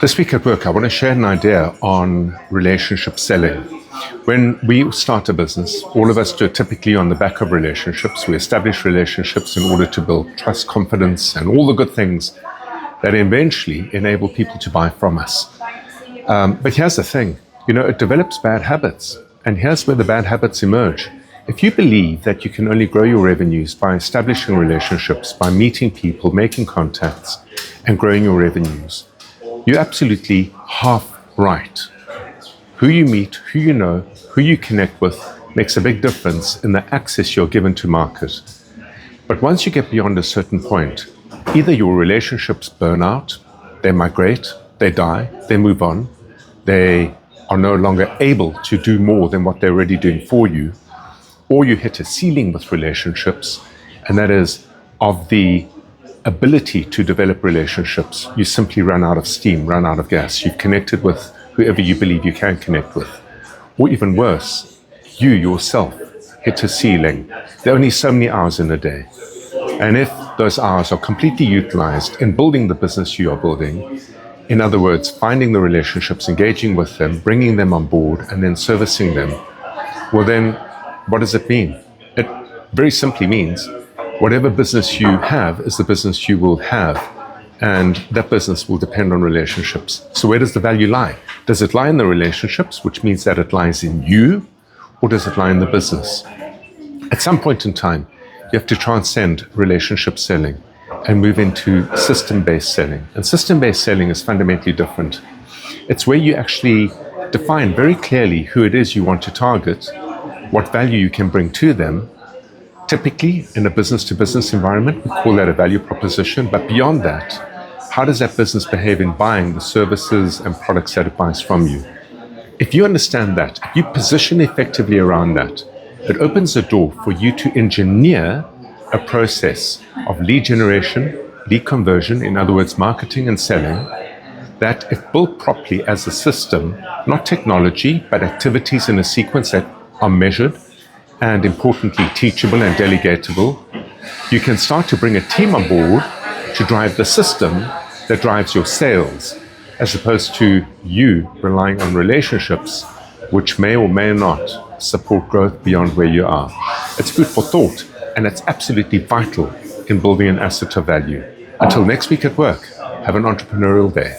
This week at work, I want to share an idea on relationship selling. When we start a business, all of us do it typically on the back of relationships. We establish relationships in order to build trust, confidence, and all the good things that eventually enable people to buy from us. But here's the thing, it develops bad habits. And here's where the bad habits emerge. If you believe that you can only grow your revenues by establishing relationships, by meeting people, making contacts, and growing your revenues, you're absolutely half right. Who you meet, who you know, who you connect with makes a big difference in the access you're given to market. But once you get beyond a certain point, either your relationships burn out, they migrate, they die, they move on, they are no longer able to do more than what they're already doing for you, or you hit a ceiling with relationships, and that is of the ability to develop relationships. You simply run out of steam, run out of gas. You've connected with whoever you believe you can connect with. Or even worse, you yourself hit a ceiling. There are only so many hours in a day. And if those hours are completely utilized in building the business you are building, in other words, finding the relationships, engaging with them, bringing them on board, and then servicing them, well then, what does it mean? It very simply means whatever business you have is the business you will have, and that business will depend on relationships. So where does the value lie? Does it lie in the relationships, which means that it lies in you, or does it lie in the business? At some point in time, you have to transcend relationship selling and move into system-based selling. And system-based selling is fundamentally different. It's where you actually define very clearly who it is you want to target, what value you can bring to them. Typically, in a business-to-business environment, we call that a value proposition. But beyond that, how does that business behave in buying the services and products that it buys from you? If you understand that, if you position effectively around that, it opens the door for you to engineer a process of lead generation, lead conversion, in other words, marketing and selling, that if built properly as a system, not technology, but activities in a sequence that are measured, and importantly, teachable and delegatable, you can start to bring a team on board to drive the system that drives your sales, as opposed to you relying on relationships, which may or may not support growth beyond where you are. It's food for thought, and it's absolutely vital in building an asset of value. Until next week at work, have an entrepreneurial day.